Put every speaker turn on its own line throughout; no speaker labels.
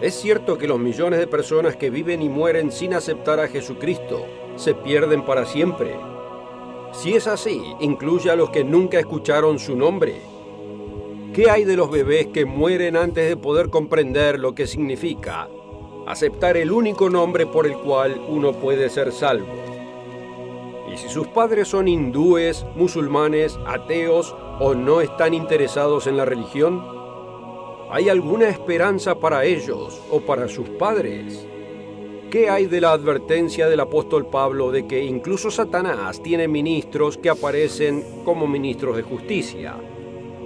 Es cierto que los millones de personas que viven y mueren sin aceptar a Jesucristo se pierden para siempre. Si es así, incluye a los que nunca escucharon su nombre. ¿Qué hay de los bebés que mueren antes de poder comprender lo que significa aceptar el único nombre por el cual uno puede ser salvo? Y si sus padres son hindúes, musulmanes, ateos o no están interesados en la religión, ¿hay alguna esperanza para ellos o para sus padres? ¿Qué hay de la advertencia del apóstol Pablo de que incluso Satanás tiene ministros que aparecen como ministros de justicia?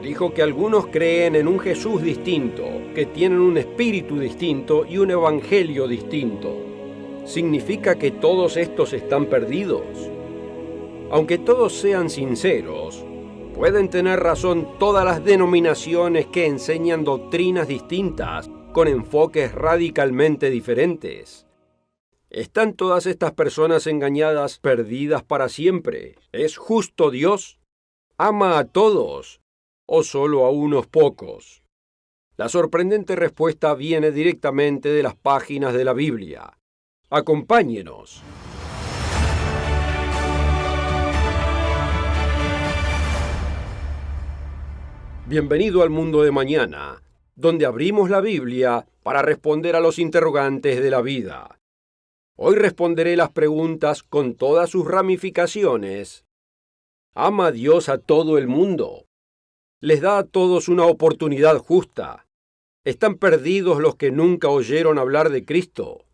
Dijo que algunos creen en un Jesús distinto, que tienen un espíritu distinto y un evangelio distinto. ¿Significa que todos estos están perdidos? Aunque todos sean sinceros, pueden tener razón todas las denominaciones que enseñan doctrinas distintas con enfoques radicalmente diferentes. ¿Están todas estas personas engañadas, perdidas para siempre? ¿Es justo Dios? ¿Ama a todos o solo a unos pocos? La sorprendente respuesta viene directamente de las páginas de la Biblia. Acompáñenos. Bienvenido al mundo de mañana, donde abrimos la Biblia para responder a los interrogantes de la vida. Hoy responderé las preguntas con todas sus ramificaciones. ¿Ama Dios a todo el mundo? ¿Les da a todos una oportunidad justa? ¿Están perdidos los que nunca oyeron hablar de Cristo?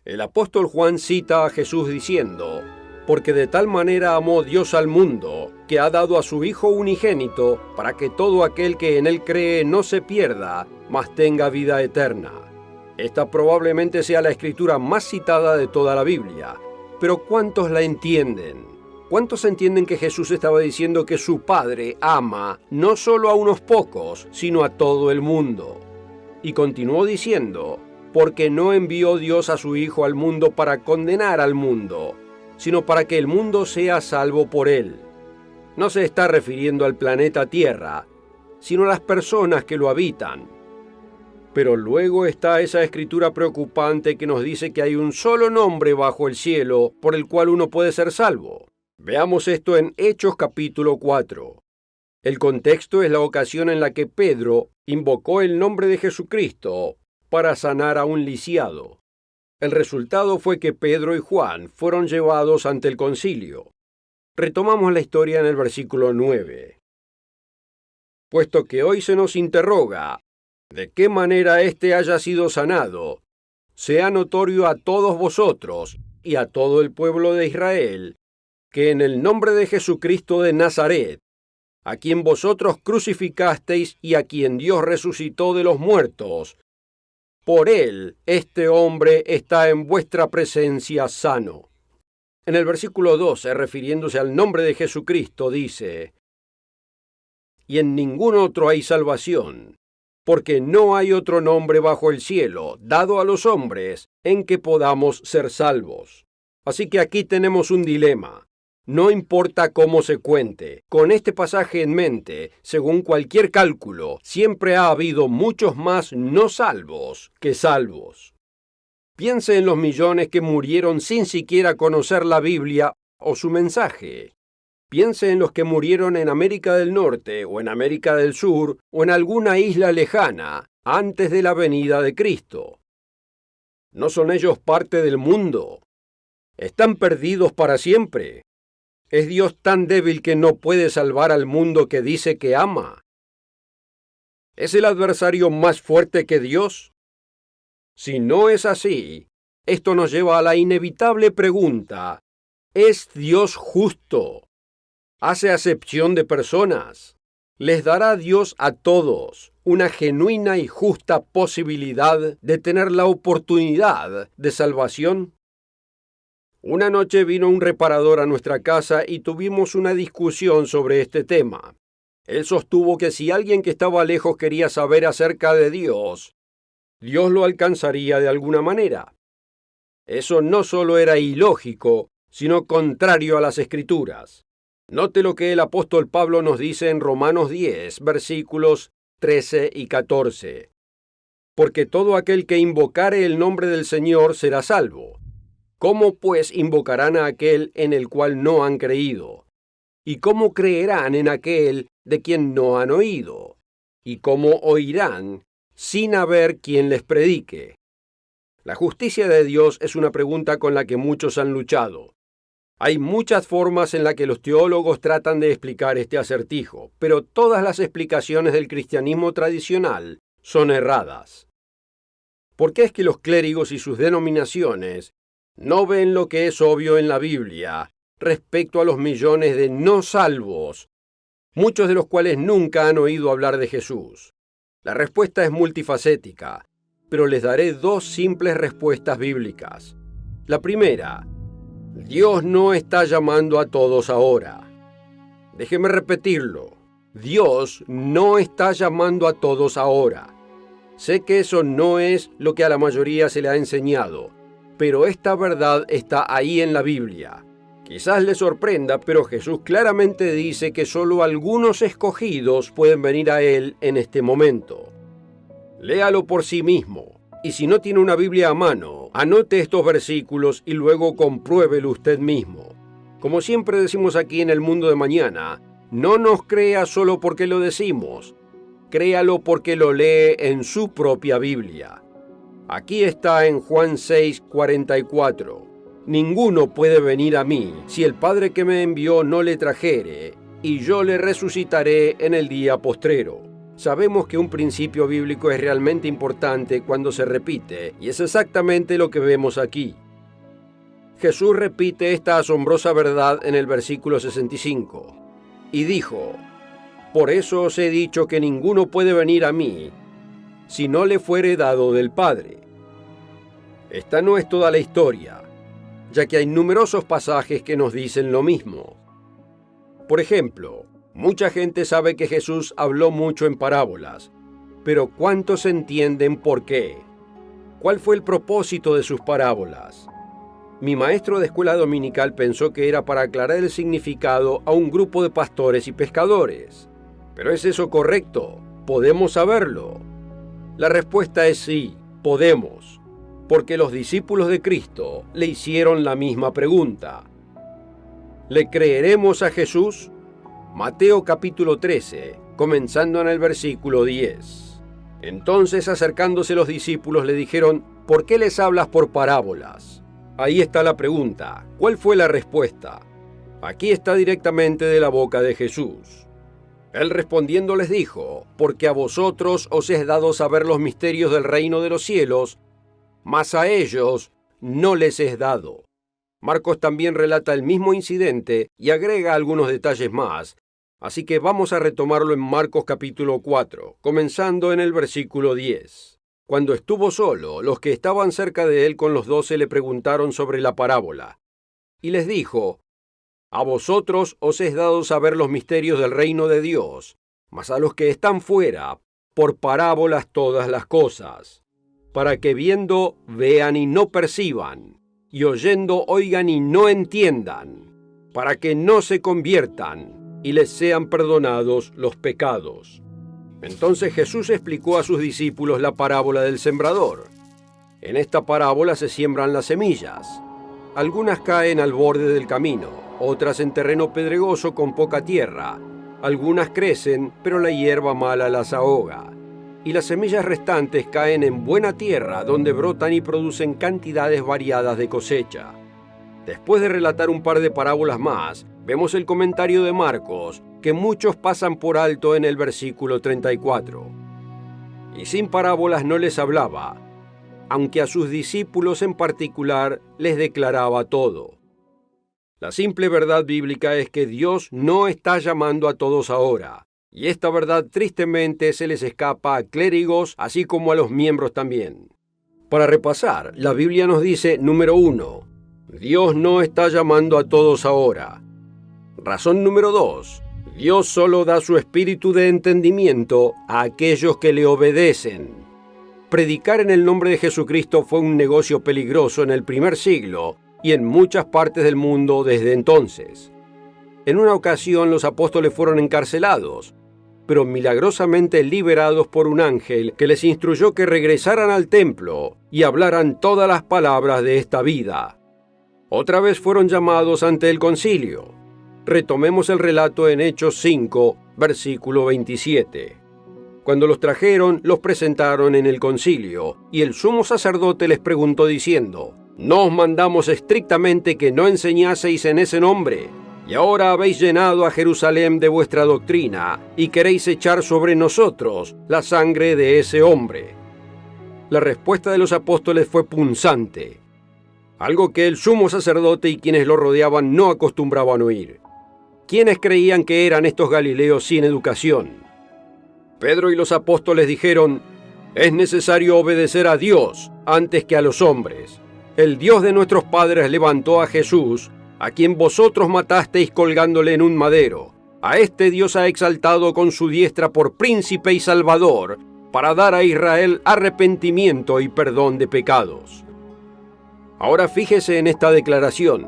El apóstol Juan cita a Jesús diciendo: porque de tal manera amó Dios al mundo, que ha dado a su Hijo unigénito, para que todo aquel que en él cree no se pierda, mas tenga vida eterna. Esta probablemente sea la escritura más citada de toda la Biblia. Pero ¿cuántos la entienden? ¿Cuántos entienden que Jesús estaba diciendo que su Padre ama no solo a unos pocos, sino a todo el mundo? Y continuó diciendo: porque no envió Dios a su Hijo al mundo para condenar al mundo, sino para que el mundo sea salvo por él. No se está refiriendo al planeta Tierra, sino a las personas que lo habitan. Pero luego está esa escritura preocupante que nos dice que hay un solo nombre bajo el cielo por el cual uno puede ser salvo. Veamos esto en Hechos capítulo 4. El contexto es la ocasión en la que Pedro invocó el nombre de Jesucristo para sanar a un lisiado. El resultado fue que Pedro y Juan fueron llevados ante el concilio. Retomamos la historia en el versículo 9. Puesto que hoy se nos interroga de qué manera éste haya sido sanado, sea notorio a todos vosotros y a todo el pueblo de Israel, que en el nombre de Jesucristo de Nazaret, a quien vosotros crucificasteis y a quien Dios resucitó de los muertos, por él este hombre está en vuestra presencia sano. En el versículo 12, refiriéndose al nombre de Jesucristo, dice: y en ningún otro hay salvación, porque no hay otro nombre bajo el cielo dado a los hombres en que podamos ser salvos. Así que aquí tenemos un dilema. No importa cómo se cuente, con este pasaje en mente, según cualquier cálculo, siempre ha habido muchos más no salvos que salvos. Piense en los millones que murieron sin siquiera conocer la Biblia o su mensaje. Piense en los que murieron en América del Norte o en América del Sur o en alguna isla lejana antes de la venida de Cristo. ¿No son ellos parte del mundo? ¿Están perdidos para siempre? ¿Es Dios tan débil que no puede salvar al mundo que dice que ama? ¿Es el adversario más fuerte que Dios? Si no es así, esto nos lleva a la inevitable pregunta: ¿es Dios justo? ¿Hace acepción de personas? ¿Les dará Dios a todos una genuina y justa posibilidad de tener la oportunidad de salvación? Una noche vino un reparador a nuestra casa y tuvimos una discusión sobre este tema. Él sostuvo que si alguien que estaba lejos quería saber acerca de Dios, Dios lo alcanzaría de alguna manera. Eso no solo era ilógico, sino contrario a las Escrituras. Note lo que el apóstol Pablo nos dice en Romanos 10, versículos 13 y 14. porque todo aquel que invocare el nombre del Señor será salvo. ¿Cómo pues invocarán a aquel en el cual no han creído? ¿Y cómo creerán en aquel de quien no han oído? ¿Y cómo oirán sin haber quien les predique? La justicia de Dios es una pregunta con la que muchos han luchado. Hay muchas formas en las que los teólogos tratan de explicar este acertijo, pero todas las explicaciones del cristianismo tradicional son erradas. ¿Por qué es que los clérigos y sus denominaciones no ven lo que es obvio en la Biblia respecto a los millones de no salvos, muchos de los cuales nunca han oído hablar de Jesús? La respuesta es multifacética, pero les daré dos simples respuestas bíblicas. La primera: Dios no está llamando a todos ahora. Déjeme repetirlo. Dios no está llamando a todos ahora. Sé que eso no es lo que a la mayoría se le ha enseñado, pero esta verdad está ahí en la Biblia. Quizás le sorprenda, pero Jesús claramente dice que solo algunos escogidos pueden venir a Él en este momento. Léalo por sí mismo. Y si no tiene una Biblia a mano, anote estos versículos y luego compruébelo usted mismo. Como siempre decimos aquí en El Mundo de Mañana, no nos crea solo porque lo decimos, créalo porque lo lee en su propia Biblia. Aquí está en Juan 6:44. Ninguno puede venir a mí si el Padre que me envió no le trajere, y yo le resucitaré en el día postrero. Sabemos que un principio bíblico es realmente importante cuando se repite, y es exactamente lo que vemos aquí. Jesús repite esta asombrosa verdad en el versículo 65, y dijo: Por eso os he dicho que ninguno puede venir a mí, si no le fuere dado del Padre. Esta no es toda la historia, ya que hay numerosos pasajes que nos dicen lo mismo. Por ejemplo, mucha gente sabe que Jesús habló mucho en parábolas, pero ¿cuántos entienden por qué? ¿Cuál fue el propósito de sus parábolas? Mi maestro de escuela dominical pensó que era para aclarar el significado a un grupo de pastores y pescadores. ¿Pero es eso correcto? ¿Podemos saberlo? La respuesta es sí, podemos, porque los discípulos de Cristo le hicieron la misma pregunta. ¿Le creeremos a Jesús? Mateo capítulo 13, comenzando en el versículo 10. Entonces, acercándose los discípulos, le dijeron: ¿Por qué les hablas por parábolas? Ahí está la pregunta. ¿Cuál fue la respuesta? Aquí está directamente de la boca de Jesús. Él respondiendo les dijo: Porque a vosotros os es dado saber los misterios del reino de los cielos, mas a ellos no les es dado. Marcos también relata el mismo incidente y agrega algunos detalles más, así que vamos a retomarlo en Marcos capítulo 4, comenzando en el versículo 10. Cuando estuvo solo, los que estaban cerca de él con los 12 le preguntaron sobre la parábola, y les dijo: A vosotros os es dado saber los misterios del reino de Dios, mas a los que están fuera, por parábolas todas las cosas, para que viendo vean y no perciban, y oyendo oigan y no entiendan, para que no se conviertan y les sean perdonados los pecados. Entonces Jesús explicó a sus discípulos la parábola del sembrador. En esta parábola se siembran las semillas. Algunas caen al borde del camino, otras en terreno pedregoso con poca tierra. Algunas crecen, pero la hierba mala las ahoga. Y las semillas restantes caen en buena tierra, donde brotan y producen cantidades variadas de cosecha. Después de relatar un par de parábolas más, vemos el comentario de Marcos, que muchos pasan por alto en el versículo 34. Y sin parábolas no les hablaba, aunque a sus discípulos en particular les declaraba todo. La simple verdad bíblica es que Dios no está llamando a todos ahora. Y esta verdad tristemente se les escapa a clérigos, así como a los miembros también. Para repasar, la Biblia nos dice, número 1, Dios no está llamando a todos ahora. Razón número 2, Dios solo da su espíritu de entendimiento a aquellos que le obedecen. Predicar en el nombre de Jesucristo fue un negocio peligroso en el primer siglo y en muchas partes del mundo desde entonces. En una ocasión los apóstoles fueron encarcelados, pero milagrosamente liberados por un ángel que les instruyó que regresaran al templo y hablaran todas las palabras de esta vida. Otra vez fueron llamados ante el concilio. Retomemos el relato en Hechos 5, versículo 27. Cuando los trajeron, los presentaron en el concilio, y el sumo sacerdote les preguntó diciendo: «¿No os mandamos estrictamente que no enseñaseis en ese nombre? Y ahora habéis llenado a Jerusalén de vuestra doctrina, y queréis echar sobre nosotros la sangre de ese hombre». La respuesta de los apóstoles fue punzante, algo que el sumo sacerdote y quienes lo rodeaban no acostumbraban oír. ¿Quiénes creían que eran estos galileos sin educación? Pedro y los apóstoles dijeron: «Es necesario obedecer a Dios antes que a los hombres. El Dios de nuestros padres levantó a Jesús, a quien vosotros matasteis colgándole en un madero. A este Dios ha exaltado con su diestra por príncipe y salvador, para dar a Israel arrepentimiento y perdón de pecados». Ahora fíjese en esta declaración: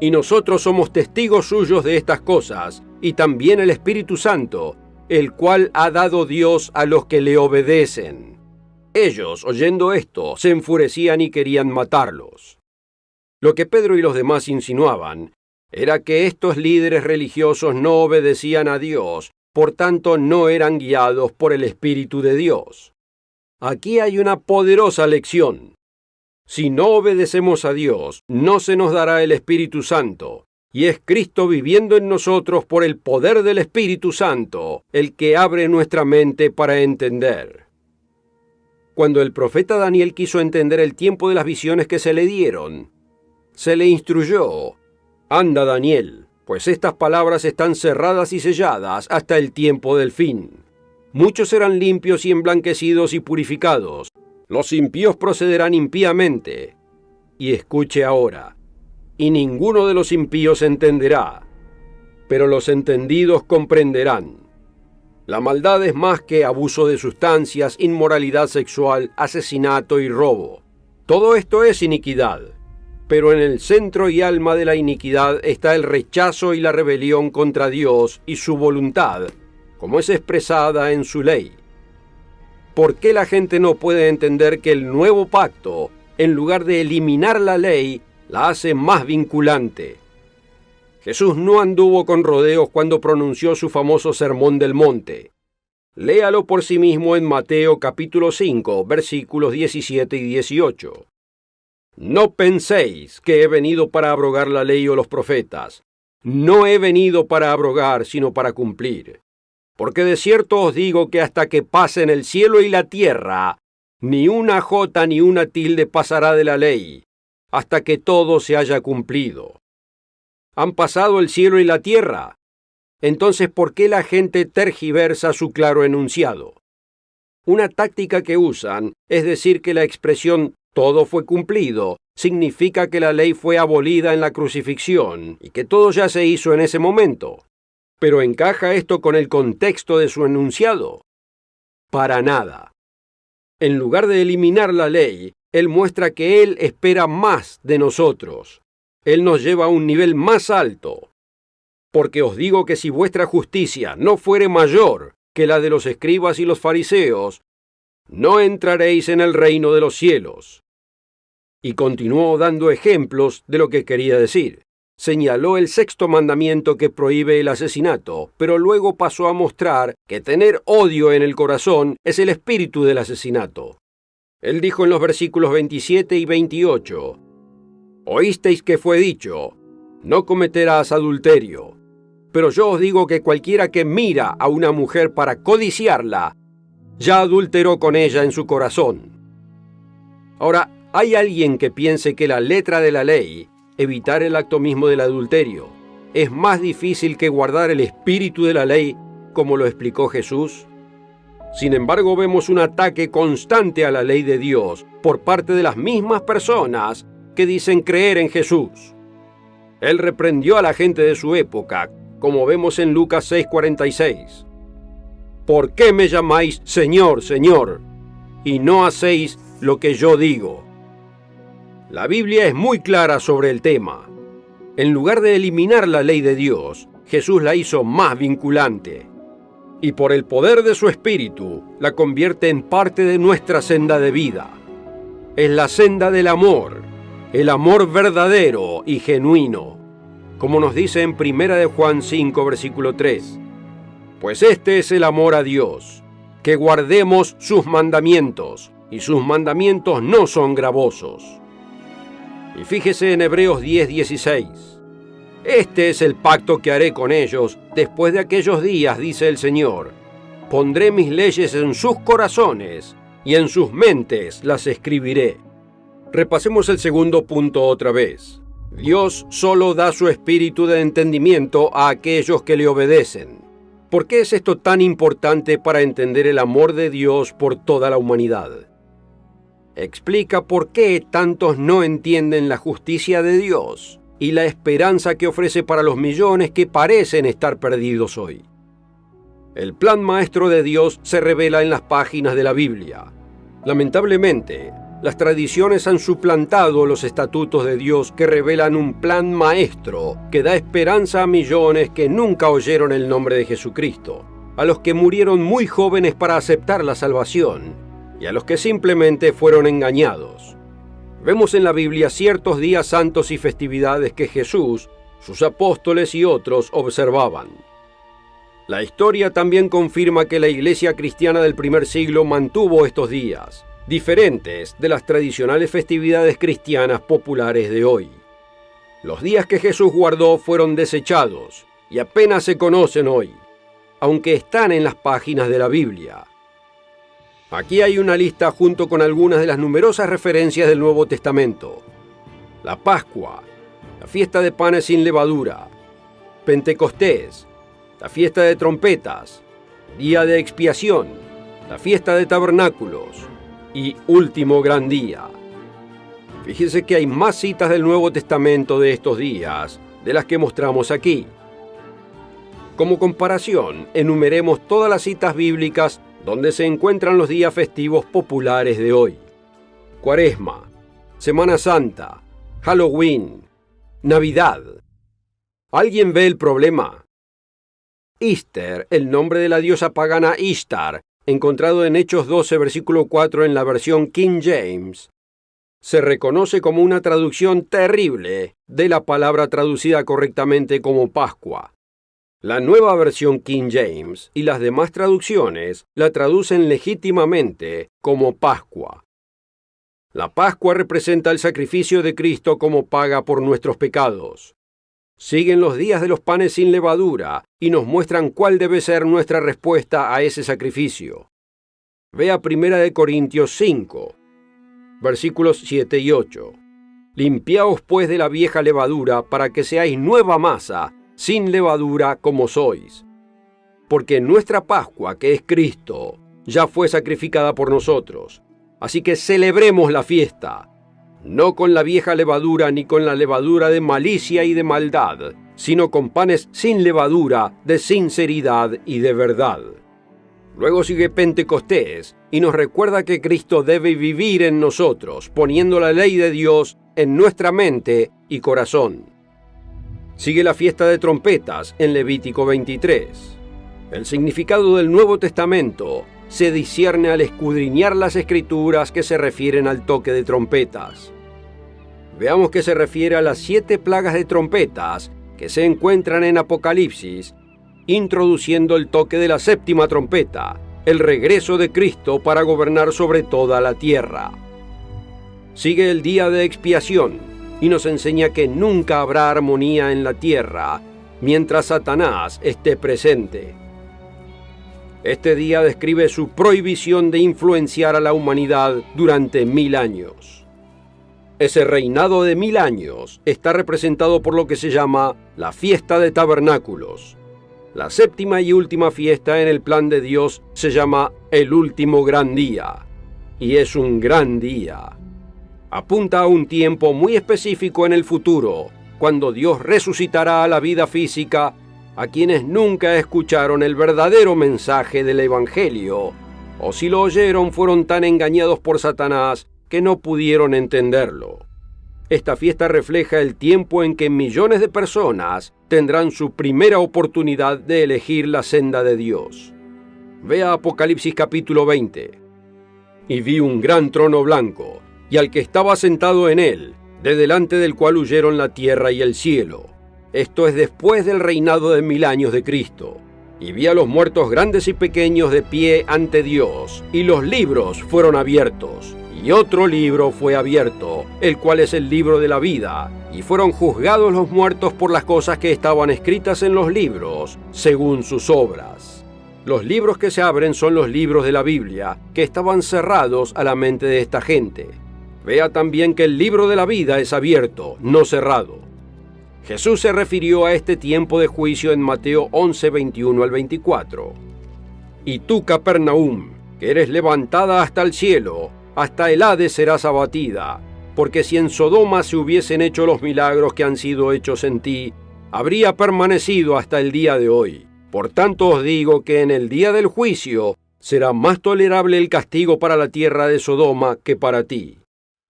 «Y nosotros somos testigos suyos de estas cosas, y también el Espíritu Santo, el cual ha dado Dios a los que le obedecen». Ellos, oyendo esto, se enfurecían y querían matarlos. Lo que Pedro y los demás insinuaban era que estos líderes religiosos no obedecían a Dios, por tanto no eran guiados por el Espíritu de Dios. Aquí hay una poderosa lección. Si no obedecemos a Dios, no se nos dará el Espíritu Santo, y es Cristo viviendo en nosotros por el poder del Espíritu Santo el que abre nuestra mente para entender. Cuando el profeta Daniel quiso entender el tiempo de las visiones que se le dieron, se le instruyó: «Anda, Daniel, pues estas palabras están cerradas y selladas hasta el tiempo del fin. Muchos serán limpios y emblanquecidos y purificados. Los impíos procederán impíamente». Y escuche ahora: «Y ninguno de los impíos entenderá, pero los entendidos comprenderán. La maldad es más que abuso de sustancias, inmoralidad sexual, asesinato y robo. Todo esto es iniquidad. Pero en el centro y alma de la iniquidad está el rechazo y la rebelión contra Dios y su voluntad, como es expresada en su ley. ¿Por qué la gente no puede entender que el nuevo pacto, en lugar de eliminar la ley, la hace más vinculante? Jesús no anduvo con rodeos cuando pronunció su famoso Sermón del Monte. Léalo por sí mismo en Mateo capítulo 5, versículos 17 y 18. «No penséis que he venido para abrogar la ley o los profetas. No he venido para abrogar, sino para cumplir. Porque de cierto os digo que hasta que pasen el cielo y la tierra, ni una jota ni una tilde pasará de la ley, hasta que todo se haya cumplido». ¿Han pasado el cielo y la tierra? Entonces, ¿por qué la gente tergiversa su claro enunciado? Una táctica que usan es decir que la expresión «todo fue cumplido» significa que la ley fue abolida en la crucifixión y que todo ya se hizo en ese momento. ¿Pero encaja esto con el contexto de su enunciado? Para nada. En lugar de eliminar la ley, él muestra que él espera más de nosotros. Él nos lleva a un nivel más alto. Porque os digo que si vuestra justicia no fuere mayor que la de los escribas y los fariseos, no entraréis en el reino de los cielos. Y continuó dando ejemplos de lo que quería decir. Señaló el sexto mandamiento que prohíbe el asesinato, pero luego pasó a mostrar que tener odio en el corazón es el espíritu del asesinato. Él dijo en los versículos 27 y 28, «Oísteis que fue dicho, no cometerás adulterio. Pero yo os digo que cualquiera que mira a una mujer para codiciarla, ya adulteró con ella en su corazón». Ahora, ¿hay alguien que piense que la letra de la ley, evitar el acto mismo del adulterio, es más difícil que guardar el espíritu de la ley, como lo explicó Jesús? Sin embargo, vemos un ataque constante a la ley de Dios por parte de las mismas personas que dicen creer en Jesús. Él reprendió a la gente de su época, como vemos en Lucas 6:46. «¿Por qué me llamáis Señor, Señor, y no hacéis lo que yo digo?» La Biblia es muy clara sobre el tema. En lugar de eliminar la ley de Dios, Jesús la hizo más vinculante. y por el poder de su Espíritu la convierte en parte de nuestra senda de vida. Es la senda del amor, el amor verdadero y genuino, como nos dice en 1 de Juan 5, versículo 3. Pues este es el amor a Dios, que guardemos sus mandamientos, y sus mandamientos no son gravosos. Y fíjese en Hebreos 10:16. Este es el pacto que haré con ellos después de aquellos días, dice el Señor. Pondré mis leyes en sus corazones y en sus mentes las escribiré. Repasemos el segundo punto otra vez. Dios solo da su espíritu de entendimiento a aquellos que le obedecen. ¿Por qué es esto tan importante para entender el amor de Dios por toda la humanidad? Explica por qué tantos no entienden la justicia de Dios y la esperanza que ofrece para los millones que parecen estar perdidos hoy. El plan maestro de Dios se revela en las páginas de la Biblia. Lamentablemente, las tradiciones han suplantado los estatutos de Dios que revelan un plan maestro que da esperanza a millones que nunca oyeron el nombre de Jesucristo, a los que murieron muy jóvenes para aceptar la salvación y a los que simplemente fueron engañados. Vemos en la Biblia ciertos días santos y festividades que Jesús, sus apóstoles y otros observaban. La historia también confirma que la iglesia cristiana del primer siglo mantuvo estos días, diferentes de las tradicionales festividades cristianas populares de hoy. Los días que Jesús guardó fueron desechados y apenas se conocen hoy, aunque están en las páginas de la Biblia. Aquí hay una lista junto con algunas de las numerosas referencias del Nuevo Testamento. La Pascua, la fiesta de panes sin levadura, Pentecostés, la fiesta de trompetas, día de expiación, la fiesta de tabernáculos y último gran día. Fíjese que hay más citas del Nuevo Testamento de estos días de las que mostramos aquí. Como comparación, enumeremos todas las citas bíblicas donde se encuentran los días festivos populares de hoy. Cuaresma, Semana Santa, Halloween, Navidad. ¿Alguien ve el problema? Easter, el nombre de la diosa pagana Ishtar, encontrado en Hechos 12, versículo 4 en la versión King James, se reconoce como una traducción terrible de la palabra traducida correctamente como Pascua. La nueva versión King James y las demás traducciones la traducen legítimamente como Pascua. La Pascua representa el sacrificio de Cristo como paga por nuestros pecados. Siguen los días de los panes sin levadura y nos muestran cuál debe ser nuestra respuesta a ese sacrificio. Vea 1 Corintios 5, versículos 7 y 8. Limpiaos pues de la vieja levadura para que seáis nueva masa, sin levadura como sois. Porque nuestra Pascua, que es Cristo, ya fue sacrificada por nosotros. Así que celebremos la fiesta, no con la vieja levadura ni con la levadura de malicia y de maldad, sino con panes sin levadura, de sinceridad y de verdad. Luego sigue Pentecostés y nos recuerda que Cristo debe vivir en nosotros, poniendo la ley de Dios en nuestra mente y corazón. Sigue la fiesta de trompetas en Levítico 23. El significado del Nuevo Testamento se discierne al escudriñar las Escrituras que se refieren al toque de trompetas. Veamos que se refiere a las 7 plagas de trompetas que se encuentran en Apocalipsis, introduciendo el toque de la 7ª trompeta, el regreso de Cristo para gobernar sobre toda la tierra. Sigue el día de expiación y nos enseña que nunca habrá armonía en la tierra mientras Satanás esté presente. Este día describe su prohibición de influenciar a la humanidad durante 1000 años. Ese reinado de 1000 años está representado por lo que se llama la fiesta de tabernáculos. La 7ª y última fiesta en el plan de Dios se llama el último gran día, y es un gran día. Apunta a un tiempo muy específico en el futuro, cuando Dios resucitará a la vida física a quienes nunca escucharon el verdadero mensaje del Evangelio, o si lo oyeron fueron tan engañados por Satanás que no pudieron entenderlo. Esta fiesta refleja el tiempo en que millones de personas tendrán su primera oportunidad de elegir la senda de Dios. Vea Apocalipsis capítulo 20. Y vi un gran trono blanco, y al que estaba sentado en él, de delante del cual huyeron la tierra y el cielo. Esto es después del reinado de 1000 años de Cristo. Y vi a los muertos grandes y pequeños de pie ante Dios, y los libros fueron abiertos. Y otro libro fue abierto, el cual es el libro de la vida, y fueron juzgados los muertos por las cosas que estaban escritas en los libros, según sus obras. Los libros que se abren son los libros de la Biblia, que estaban cerrados a la mente de esta gente. Vea también que el libro de la vida es abierto, no cerrado. Jesús se refirió a este tiempo de juicio en Mateo 11, 21 al 24. Y tú, Capernaum, que eres levantada hasta el cielo, hasta el Hades serás abatida, porque si en Sodoma se hubiesen hecho los milagros que han sido hechos en ti, habría permanecido hasta el día de hoy. Por tanto os digo que en el día del juicio será más tolerable el castigo para la tierra de Sodoma que para ti.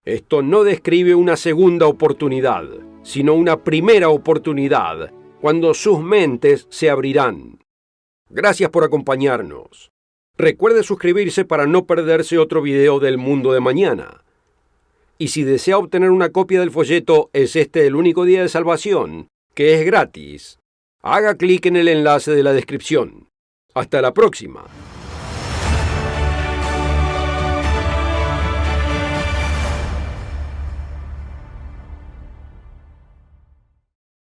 Esto no describe una segunda oportunidad, sino una primera oportunidad, cuando sus mentes se abrirán. Gracias por acompañarnos. Recuerde suscribirse para no perderse otro video del mundo de mañana. Y si desea obtener una copia del folleto ¿Es este el único día de salvación?, que es gratis, haga clic en el enlace de la descripción. Hasta la próxima.